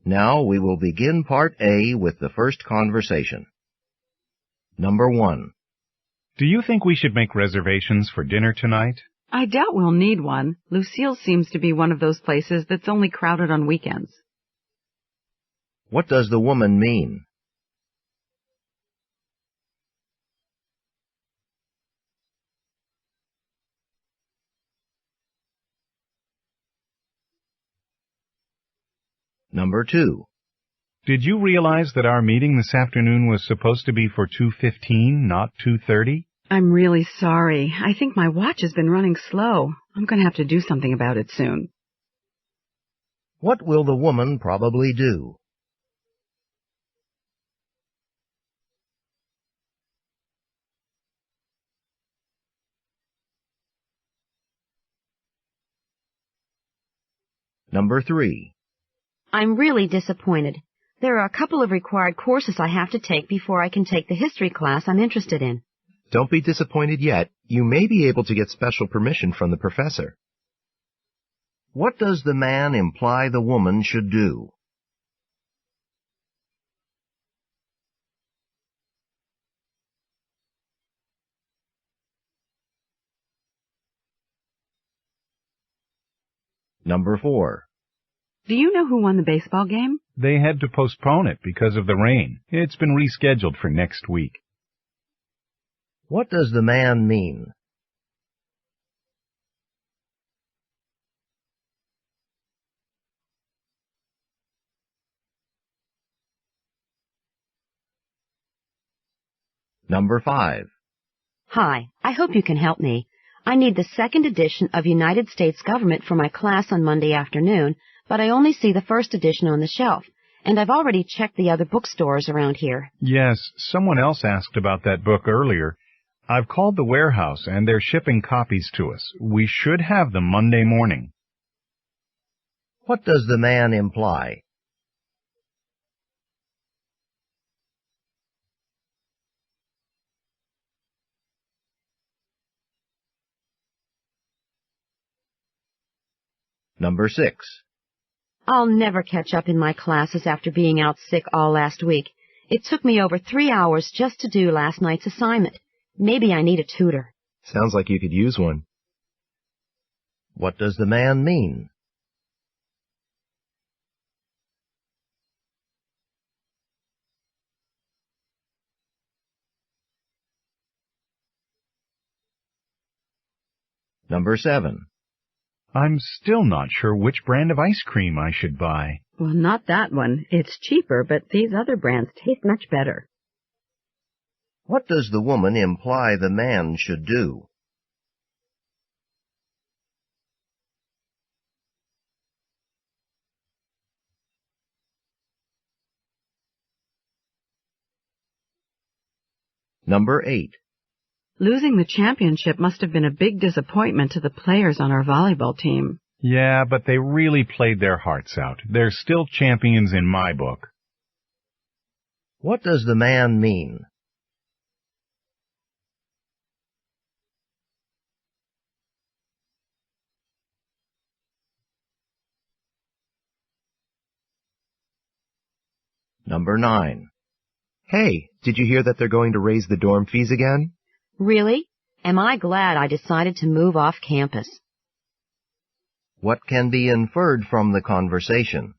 Now we will begin Part A with the first conversation. Number 1. Do you think we should make reservations for dinner tonight? I doubt we'll need one. Lucille seems to be one of those places that's only crowded on weekends. What does the woman mean? Number 2. Did you realize that our meeting this afternoon was supposed to be for 2:15, not 2:30? I'm really sorry. I think my watch has been running slow. I'm going to have to do something about it soon. What will the woman probably do? Number 3. I'm really disappointed. There are a couple of required courses I have to take before I can take the history class I'm interested in. Don't be disappointed yet. You may be able to get special permission from the professor. What does the man imply the woman should do? Number 4. Do you know who won the baseball game? They had to postpone it because of the rain. It's been rescheduled for next week. What does the man mean? Number 5. Hi, I hope you can help me. I need the second edition of United States Government for my class on Monday afternoon, but I only see the first edition on the shelf, and I've already checked the other bookstores around here. Yes, someone else asked about that book earlier. I've called the warehouse, and they're shipping copies to us. We should have them Monday morning. What does the man imply? Number 6. I'll never catch up in my classes after being out sick all last week. It took me over 3 hours just to do last night's assignment. Maybe I need a tutor. Sounds like you could use one. What does the man mean? Number 7. I'm still not sure which brand of ice cream I should buy. Well, not that one. It's cheaper, but these other brands taste much better. What does the woman imply the man should do? Number 8. Losing the championship must have been a big disappointment to the players on our volleyball team. Yeah, but they really played their hearts out. They're still champions in my book. What does the man mean? Number 9. Hey, did you hear that they're going to raise the dorm fees again? Really? Am I glad I decided to move off campus? What can be inferred from the conversation?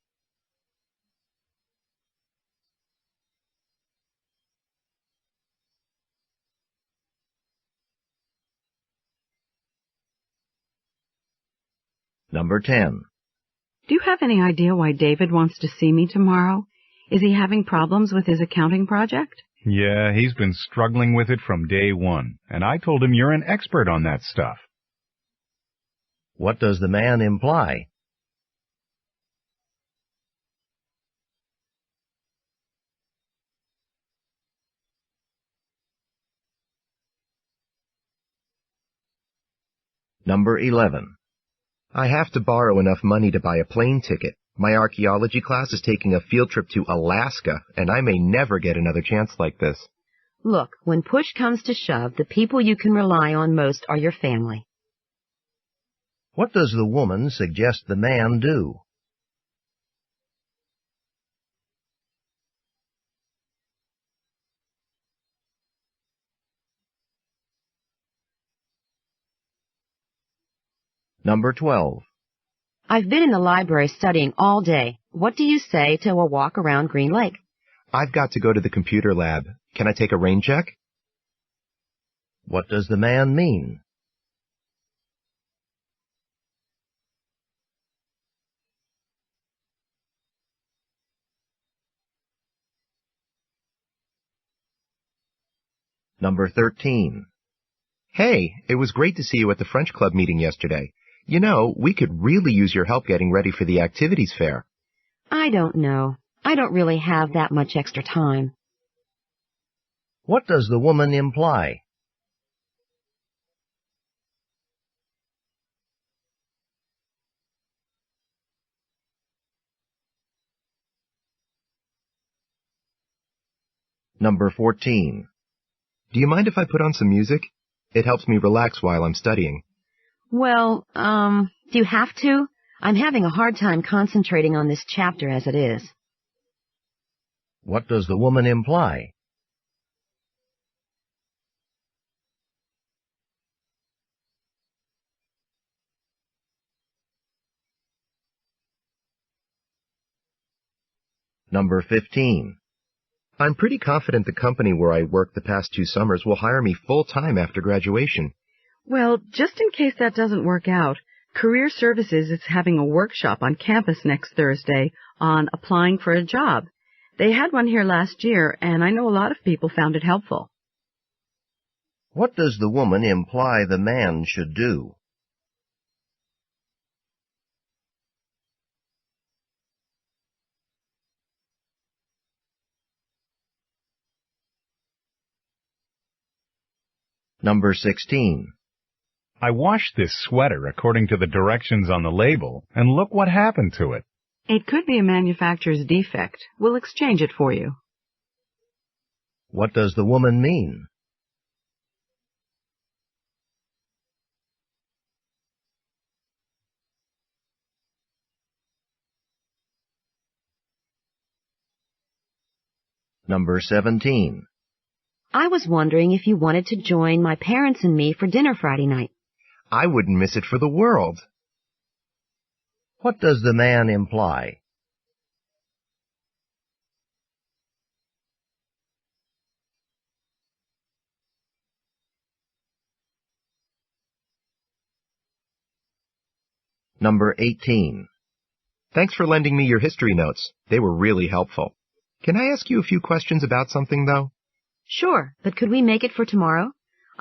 Number 10. Do you have any idea why David wants to see me tomorrow? Is he having problems with his accounting project? Yeah, he's been struggling with it from day one, and I told him you're an expert on that stuff. What does the man imply? Number 11. I have to borrow enough money to buy a plane ticket. My archaeology class is taking a field trip to Alaska, and I may never get another chance like this. Look, when push comes to shove, the people you can rely on most are your family. What does the woman suggest the man do? Number 12. I've been in the library studying all day. What do you say to a walk around Green Lake? I've got to go to the computer lab. Can I take a rain check? What does the man mean? Number 13. Hey, it was great to see you at the French Club meeting yesterday. You know, we could really use your help getting ready for the activities fair. I don't know. I don't really have that much extra time. What does the woman imply? Number 14. Do you mind if I put on some music? It helps me relax while I'm studying. Well, do you have to? I'm having a hard time concentrating on this chapter as it is. What does the woman imply? Number 15. I'm pretty confident the company where I worked the past 2 summers will hire me full-time after graduation. Well, just in case that doesn't work out, Career Services is having a workshop on campus next Thursday on applying for a job. They had one here last year, and I know a lot of people found it helpful. What does the woman imply the man should do? Number 16. I washed this sweater according to the directions on the label, and look what happened to it. It could be a manufacturer's defect. We'll exchange it for you. What does the woman mean? Number 17. I was wondering if you wanted to join my parents and me for dinner Friday night. I wouldn't miss it for the world. What does the man imply? Number 18. Thanks for lending me your history notes. They were really helpful. Can I ask you a few questions about something, though? Sure, but could we make it for tomorrow?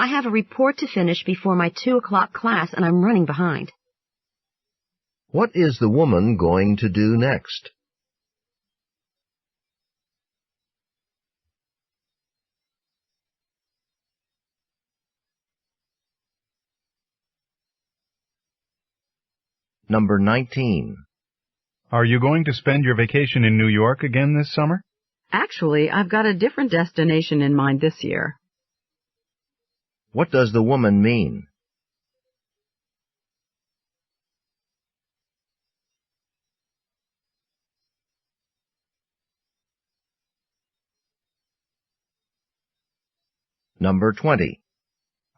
I have a report to finish before my 2 o'clock class, and I'm running behind. What is the woman going to do next? Number 19. Are you going to spend your vacation in New York again this summer? Actually, I've got a different destination in mind this year. What does the woman mean? Number 20.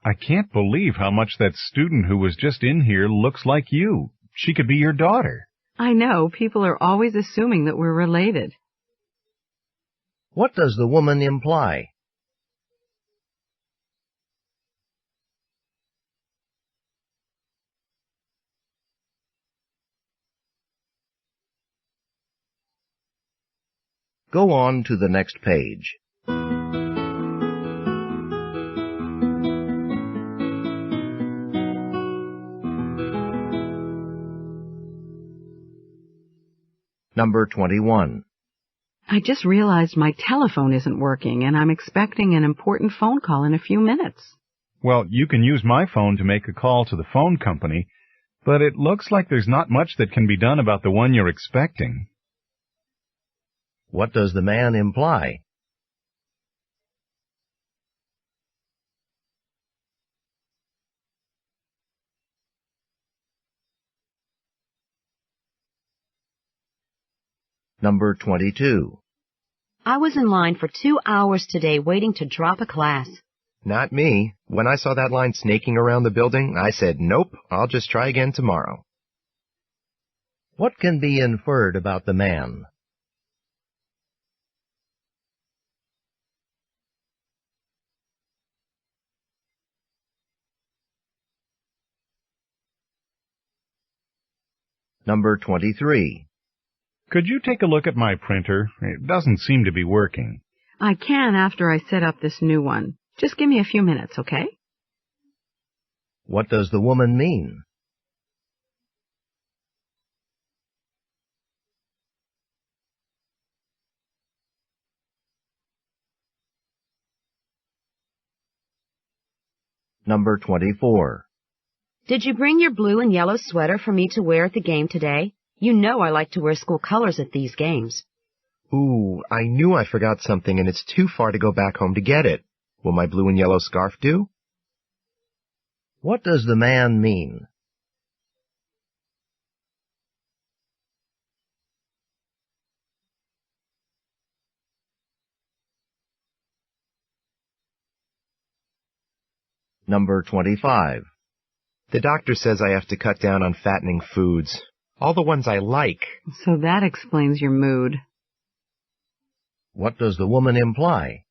I can't believe how much that student who was just in here looks like you. She could be your daughter. I know, people are always assuming that we're related. What does the woman imply? Go on to the next page. Number 21. I just realized my telephone isn't working, and I'm expecting an important phone call in a few minutes. Well, you can use my phone to make a call to the phone company, but it looks like there's not much that can be done about the one you're expecting. What does the man imply? Number 22. I was in line for 2 hours today waiting to drop a class. Not me. When I saw that line snaking around the building, I said, nope, I'll just try again tomorrow. What can be inferred about the man? Number 23. Could you take a look at my printer? It doesn't seem to be working. I can after I set up this new one. Just give me a few minutes, okay? What does the woman mean? Number 24. Did you bring your blue and yellow sweater for me to wear at the game today? You know I like to wear school colors at these games. Ooh, I knew I forgot something and it's too far to go back home to get it. Will my blue and yellow scarf do? What does the man mean? Number 25. The doctor says I have to cut down on fattening foods. All the ones I like. So that explains your mood. What does the woman imply?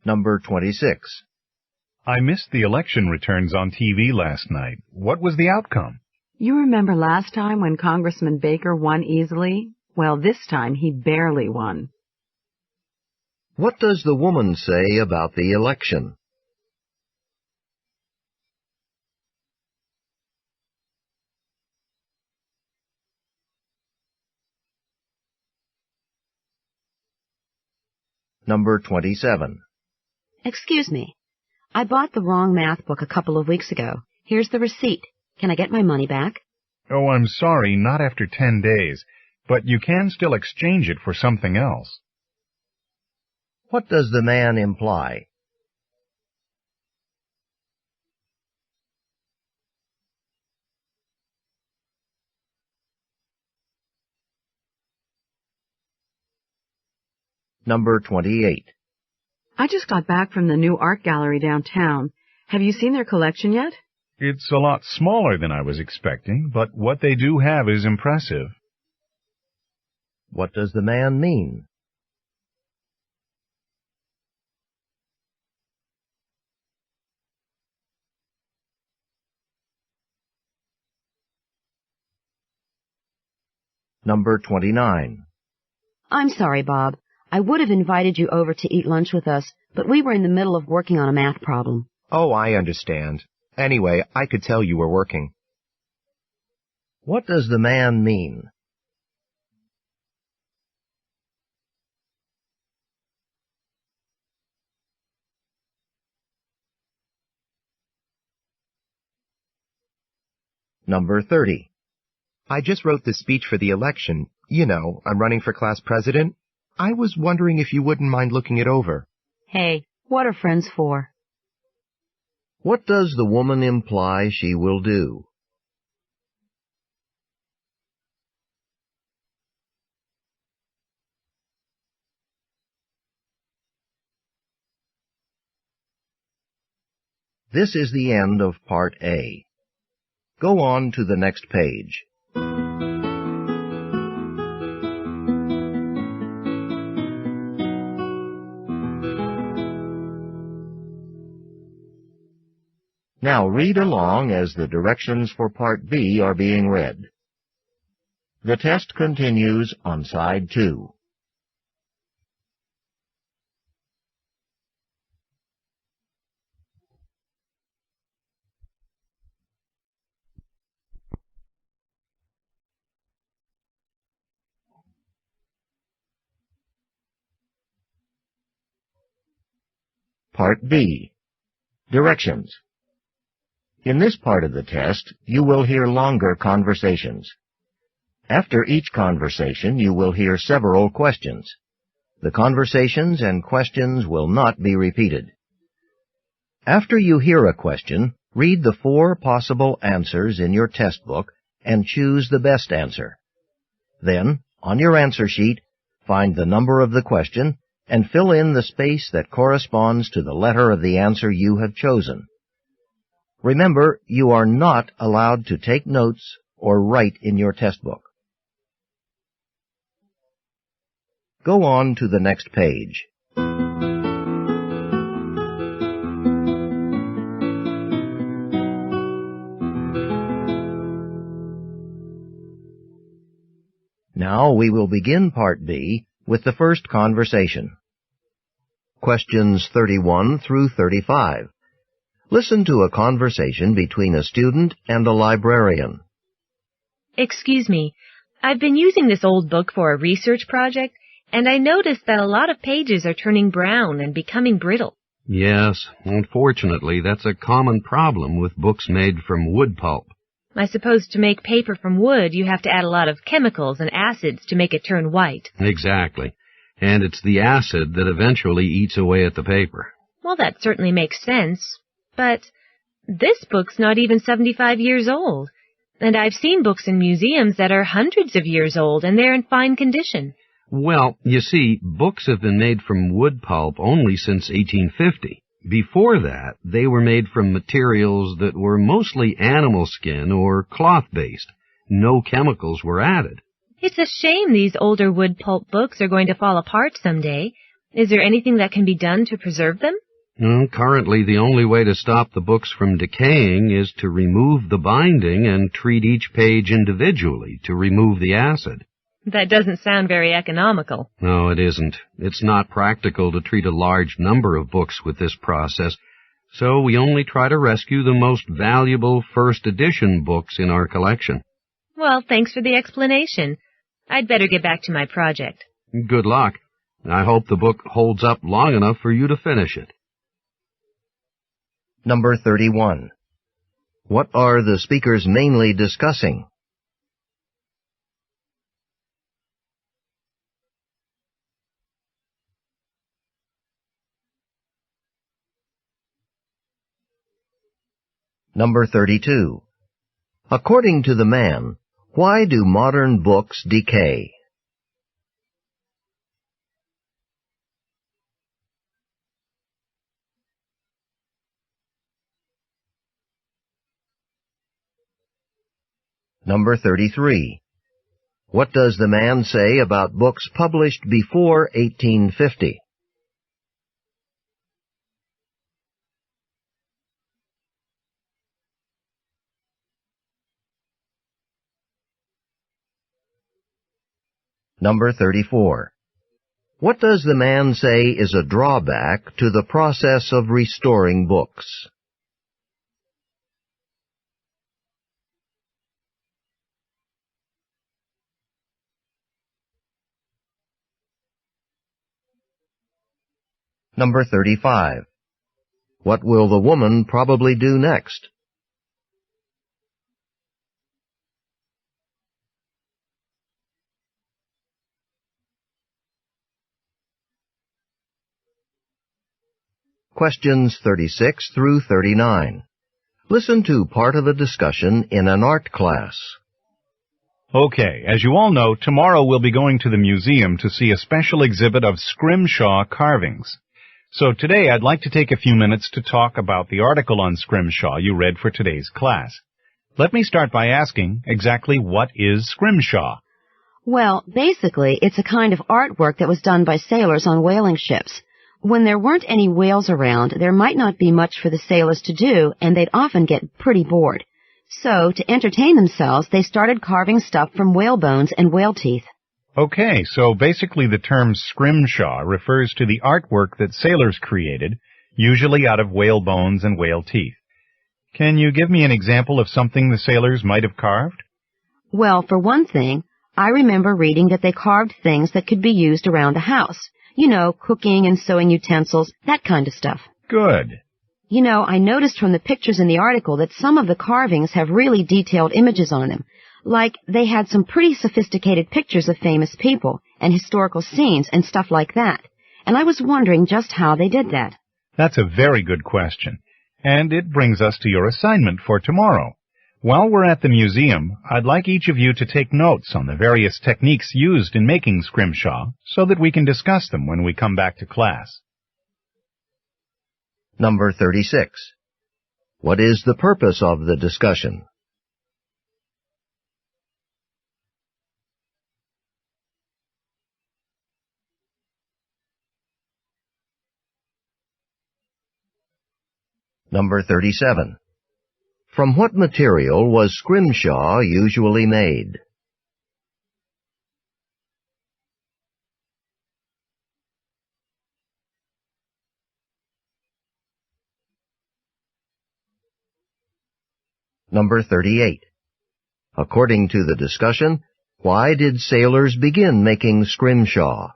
Number 26. I missed the election returns on TV last night. What was the outcome? You remember last time when Congressman Baker won easily? Well, this time he barely won. What does the woman say about the election? Number 27. Excuse me. I bought the wrong math book a couple of weeks ago. Here's the receipt. Can I get my money back? Oh, I'm sorry, not after 10 days. But you can still exchange it for something else. What does the man imply? Number 28. I just got back from the new art gallery downtown. Have you seen their collection yet? It's a lot smaller than I was expecting, but what they do have is impressive. What does the man mean? Number 29. I'm sorry, Bob. I would have invited you over to eat lunch with us, but we were in the middle of working on a math problem. Oh, I understand. Anyway, I could tell you were working. What does the man mean? Number 30. I just wrote the speech for the election. You know, I'm running for class president. I was wondering if you wouldn't mind looking it over. Hey, what are friends for? What does the woman imply she will do? This is the end of Part A. Go on to the next page. Now read along as the directions for Part B are being read. The test continues on Side 2. Part B. Directions. In this part of the test, you will hear longer conversations. After each conversation, you will hear several questions. The conversations and questions will not be repeated. After you hear a question, Read the 4 possible answers in your test book and choose the best answer. Then, on your answer sheet, find the number of the question and fill in the space that corresponds to the letter of the answer you have chosen. Remember, you are not allowed to take notes or write in your test book. Go on to the next page. Now we will begin Part B with the first conversation. Questions 31 through 35. Listen to a conversation between a student and a librarian. Excuse me, I've been using this old book for a research project, and I noticed that a lot of pages are turning brown and becoming brittle. Yes, unfortunately, that's a common problem with books made from wood pulp. I suppose to make paper from wood, you have to add a lot of chemicals and acids to make it turn white. Exactly. And it's the acid that eventually eats away at the paper. Well, that certainly makes sense. But this book's not even 75 years old. And I've seen books in museums that are hundreds of years old, and they're in fine condition. Well, you see, books have been made from wood pulp only since 1850. Before that, they were made from materials that were mostly animal skin or cloth-based. No chemicals were added. It's a shame these older wood pulp books are going to fall apart someday. Is there anything that can be done to preserve them? Currently, the only way to stop the books from decaying is to remove the binding and treat each page individually to remove the acid. That doesn't sound very economical. No, it isn't. It's not practical to treat a large number of books with this process, so we only try to rescue the most valuable first edition books in our collection. Well, thanks for the explanation. I'd better get back to my project. Good luck. I hope the book holds up long enough for you to finish it. Number 31. What are the speakers mainly discussing? Number 32. According to the man, why do modern books decay? Number 33. What does the man say about books published before 1850? Number 34. What does the man say is a drawback to the process of restoring books? Number 35. What will the woman probably do next? Questions 36 through 39. Listen to part of a discussion in an art class. Okay, as you all know, tomorrow we'll be going to the museum to see a special exhibit of scrimshaw carvings. So today I'd like to take a few minutes to talk about the article on scrimshaw you read for today's class. Let me start by asking exactly what is scrimshaw? Well, basically, it's a kind of artwork that was done by sailors on whaling ships. When there weren't any whales around, there might not be much for the sailors to do, and they'd often get pretty bored. So, to entertain themselves, they started carving stuff from whale bones and whale teeth. Okay, so basically the term scrimshaw refers to the artwork that sailors created, usually out of whale bones and whale teeth. Can you give me an example of something the sailors might have carved? Well, for one thing, I remember reading that they carved things that could be used around the house. You know, cooking and sewing utensils, that kind of stuff. Good. You know, I noticed from the pictures in the article that some of the carvings have really detailed images on them. Like, they had some pretty sophisticated pictures of famous people and historical scenes and stuff like that. And I was wondering just how they did that. That's a very good question. And it brings us to your assignment for tomorrow. While we're at the museum, I'd like each of you to take notes on the various techniques used in making scrimshaw so that we can discuss them when we come back to class. Number 36. What is the purpose of the discussion? Number 37. From what material was scrimshaw usually made? Number 38. According to the discussion, why did sailors begin making scrimshaw?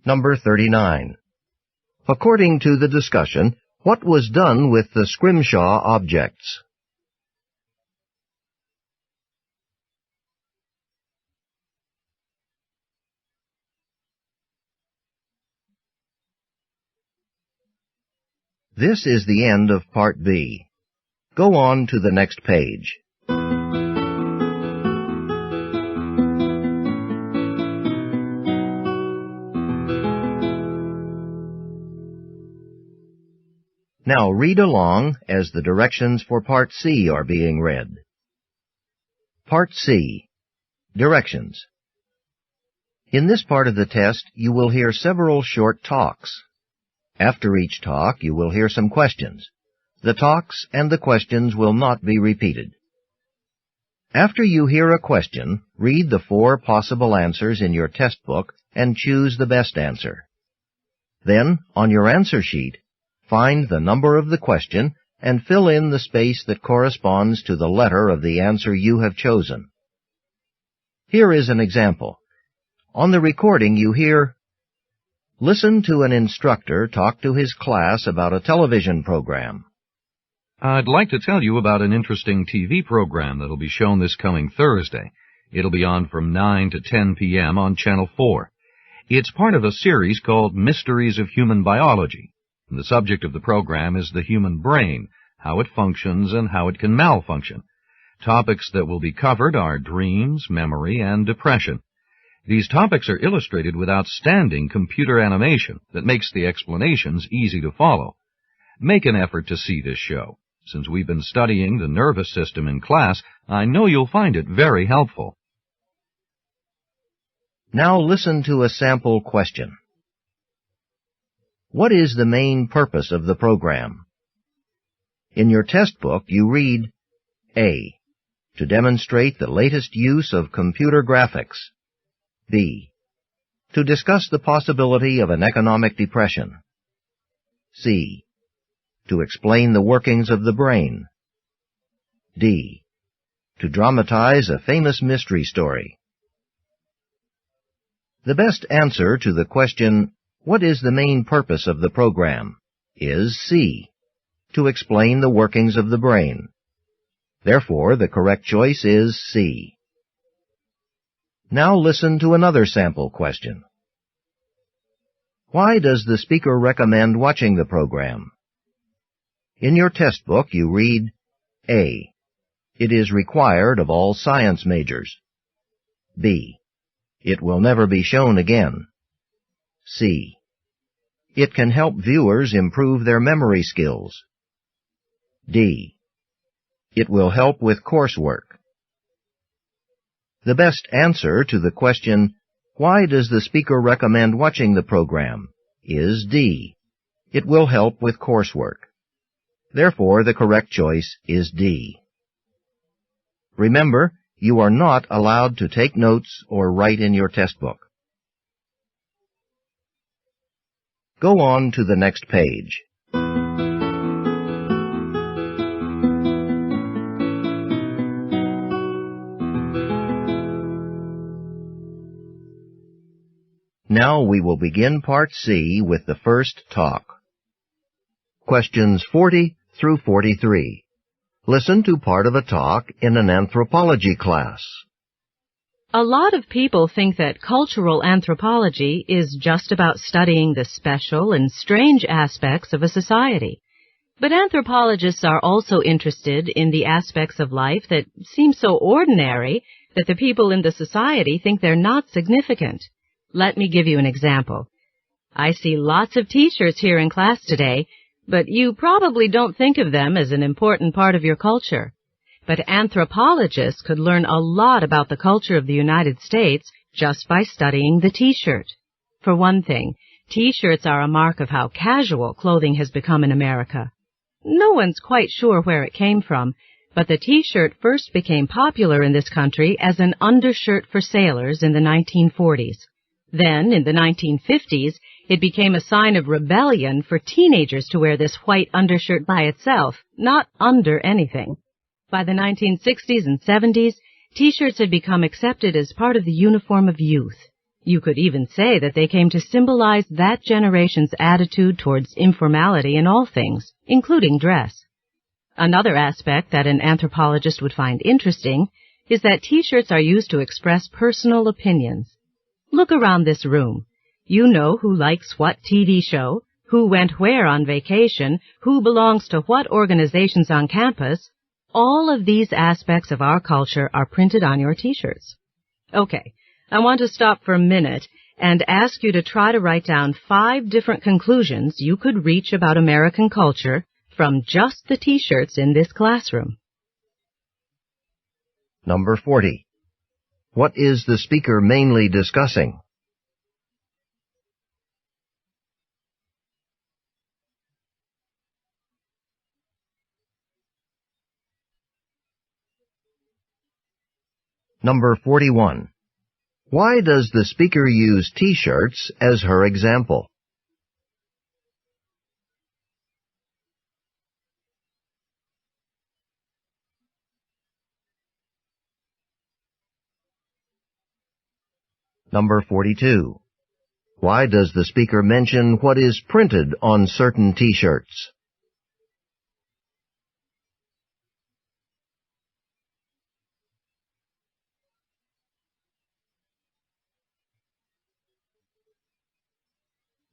Number 39. According to the discussion, what was done with the scrimshaw objects? This is the end of Part B. Go on to the next page. Now read along as the directions for Part C are being read. Part C. Directions. In this part of the test, you will hear several short talks. After each talk, you will hear some questions. The talks and the questions will not be repeated. After you hear a question, read the 4 possible answers in your test book and choose the best answer. Then, on your answer sheet, find the number of the question and fill in the space that corresponds to the letter of the answer you have chosen. Here is an example. On the recording you hear, "Listen to an instructor talk to his class about a television program." I'd like to tell you about an interesting TV program that'll be shown this coming Thursday. It'll be on from 9 to 10 p.m. on Channel 4. It's part of a series called Mysteries of Human Biology. And the subject of the program is the human brain, how it functions and how it can malfunction. Topics that will be covered are dreams, memory, and depression. These topics are illustrated with outstanding computer animation that makes the explanations easy to follow. Make an effort to see this show. Since we've been studying the nervous system in class, I know you'll find it very helpful. Now listen to a sample question. What is the main purpose of the program? In your test book, you read, A. To demonstrate the latest use of computer graphics. B. To discuss the possibility of an economic depression. C. To explain the workings of the brain. D. To dramatize a famous mystery story. The best answer to the question, "What is the main purpose of the program?" is C. To explain the workings of the brain. Therefore, the correct choice is C. Now listen to another sample question. Why does the speaker recommend watching the program? In your test book, you read, A. It is required of all science majors. B. It will never be shown again. C. It can help viewers improve their memory skills. D. It will help with coursework. The best answer to the question, "Why does the speaker recommend watching the program?" is D. It will help with coursework. Therefore, the correct choice is D. Remember, you are not allowed to take notes or write in your test book. Go on to the next page. Now we will begin Part C with the first talk. Questions 40 through 43. Listen to part of a talk in an anthropology class. A lot of people think that cultural anthropology is just about studying the special and strange aspects of a society. But anthropologists are also interested in the aspects of life that seem so ordinary that the people in the society think they're not significant. Let me give you an example. I see lots of T-shirts here in class today, but you probably don't think of them as an important part of your culture. But anthropologists could learn a lot about the culture of the United States just by studying the T-shirt. For one thing, T-shirts are a mark of how casual clothing has become in America. No one's quite sure where it came from, but the T-shirt first became popular in this country as an undershirt for sailors in the 1940s. Then, in the 1950s, it became a sign of rebellion for teenagers to wear this white undershirt by itself, not under anything. By the 1960s and 70s, T-shirts had become accepted as part of the uniform of youth. You could even say that they came to symbolize that generation's attitude towards informality in all things, including dress. Another aspect that an anthropologist would find interesting is that T-shirts are used to express personal opinions. Look around this room. You know who likes what TV show, who went where on vacation, who belongs to what organizations on campus. All of these aspects of our culture are printed on your T-shirts. Okay, I want to stop for a minute and ask you to try to write down 5 different conclusions you could reach about American culture from just the T-shirts in this classroom. Number 40. What is the speaker mainly discussing? Number 41. Why does the speaker use T-shirts as her example? Number 42. Why does the speaker mention what is printed on certain T-shirts?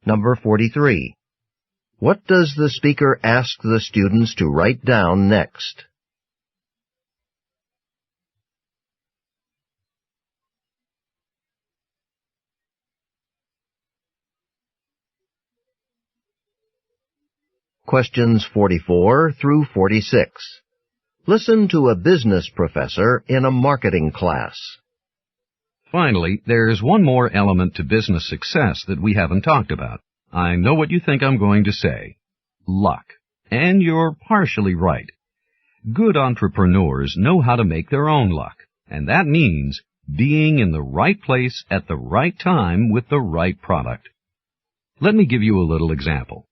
Number 43. What does the speaker ask the students to write down next? Questions 44 through 46. Listen to a business professor in a marketing class. Finally, there's one more element to business success that we haven't talked about. I know what you think I'm going to say. Luck. And you're partially right. Good entrepreneurs know how to make their own luck, and that means being in the right place at the right time with the right product. Let me give you a little example.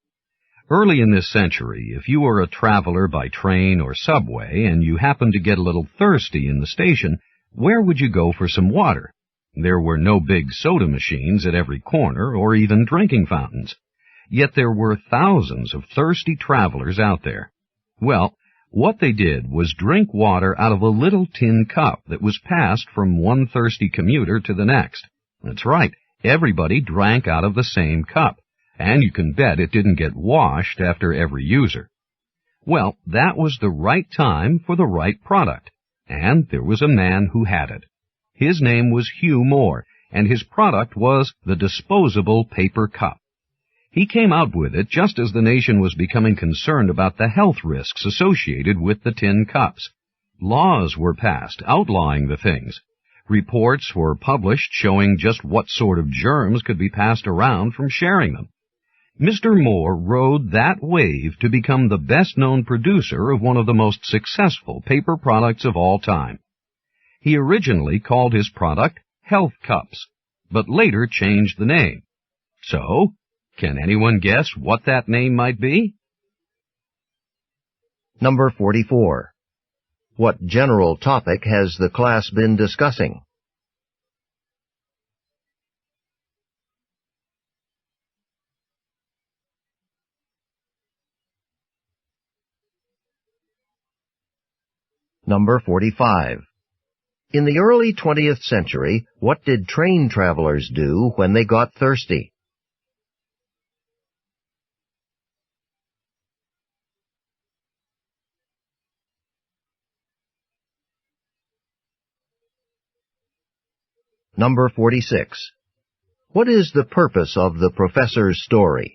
Early in this century, if you were a traveler by train or subway and you happened to get a little thirsty in the station, where would you go for some water? There were no big soda machines at every corner or even drinking fountains. Yet there were thousands of thirsty travelers out there. Well, what they did was drink water out of a little tin cup that was passed from one thirsty commuter to the next. That's right, everybody drank out of the same cup. And you can bet it didn't get washed after every user. Well, that was the right time for the right product, and there was a man who had it. His name was Hugh Moore, and his product was the disposable paper cup. He came out with it just as the nation was becoming concerned about the health risks associated with the tin cups. Laws were passed outlawing the things. Reports were published showing just what sort of germs could be passed around from sharing them. Mr. Moore rode that wave to become the best-known producer of one of the most successful paper products of all time. He originally called his product Health Cups, but later changed the name. So, can anyone guess what that name might be? Number 44. What general topic has the class been discussing? Number 45. In the early 20th century, what did train travelers do when they got thirsty? Number 46. What is the purpose of the professor's story?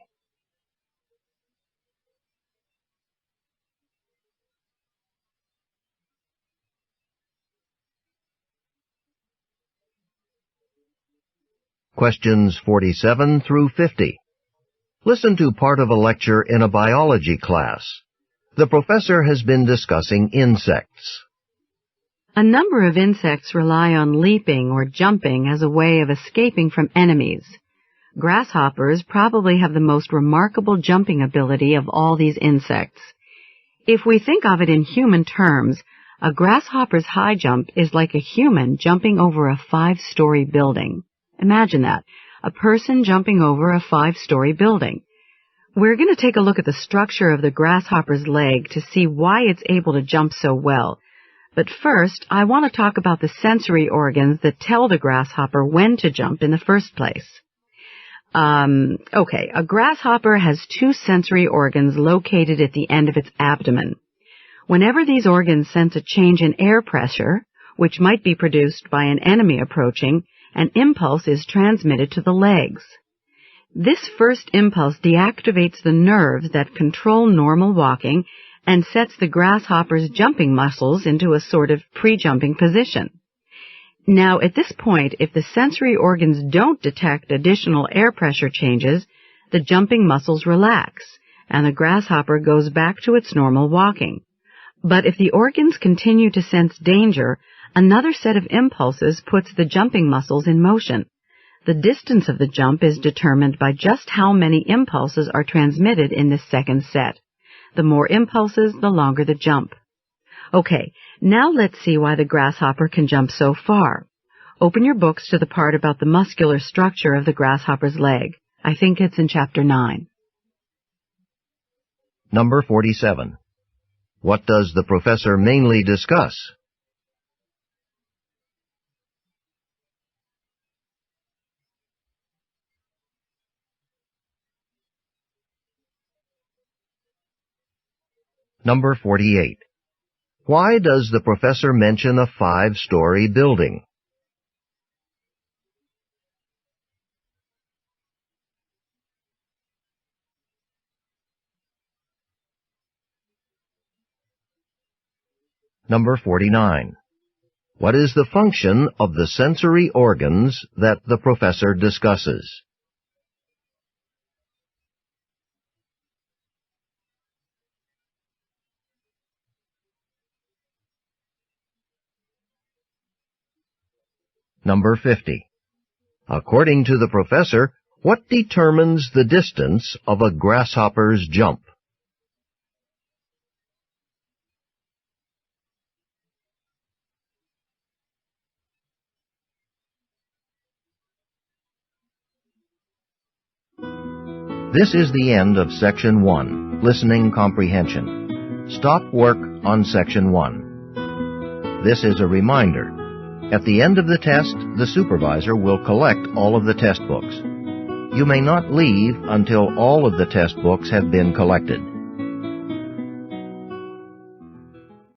Questions 47 through 50. Listen to part of a lecture in a biology class. The professor has been discussing insects. A number of insects rely on leaping or jumping as a way of escaping from enemies. Grasshoppers probably have the most remarkable jumping ability of all these insects. If we think of it in human terms, a grasshopper's high jump is like a human jumping over a 5-story building. Imagine that, a person jumping over a 5-story building. We're going to take a look at the structure of the grasshopper's leg to see why it's able to jump so well. But first, I want to talk about the sensory organs that tell the grasshopper when to jump in the first place. A grasshopper has 2 sensory organs located at the end of its abdomen. Whenever these organs sense a change in air pressure, which might be produced by an enemy approaching, an impulse is transmitted to the legs. This first impulse deactivates the nerves that control normal walking and sets the grasshopper's jumping muscles into a sort of pre-jumping position. Now, at this point, if the sensory organs don't detect additional air pressure changes, the jumping muscles relax, and the grasshopper goes back to its normal walking. But if the organs continue to sense danger, another set of impulses puts the jumping muscles in motion. The distance of the jump is determined by just how many impulses are transmitted in this second set. The more impulses, the longer the jump. Okay, now let's see why the grasshopper can jump so far. Open your books to the part about the muscular structure of the grasshopper's leg. I think it's in Chapter 9. Number 47. What does the professor mainly discuss? Number 48. Why does the professor mention a 5-story building? Number 49. What is the function of the sensory organs that the professor discusses? Number 50. According to the professor, what determines the distance of a grasshopper's jump? This is the end of Section 1, Listening Comprehension. Stop work on Section 1. This is a reminder. At the end of the test, the supervisor will collect all of the test books. You may not leave until all of the test books have been collected.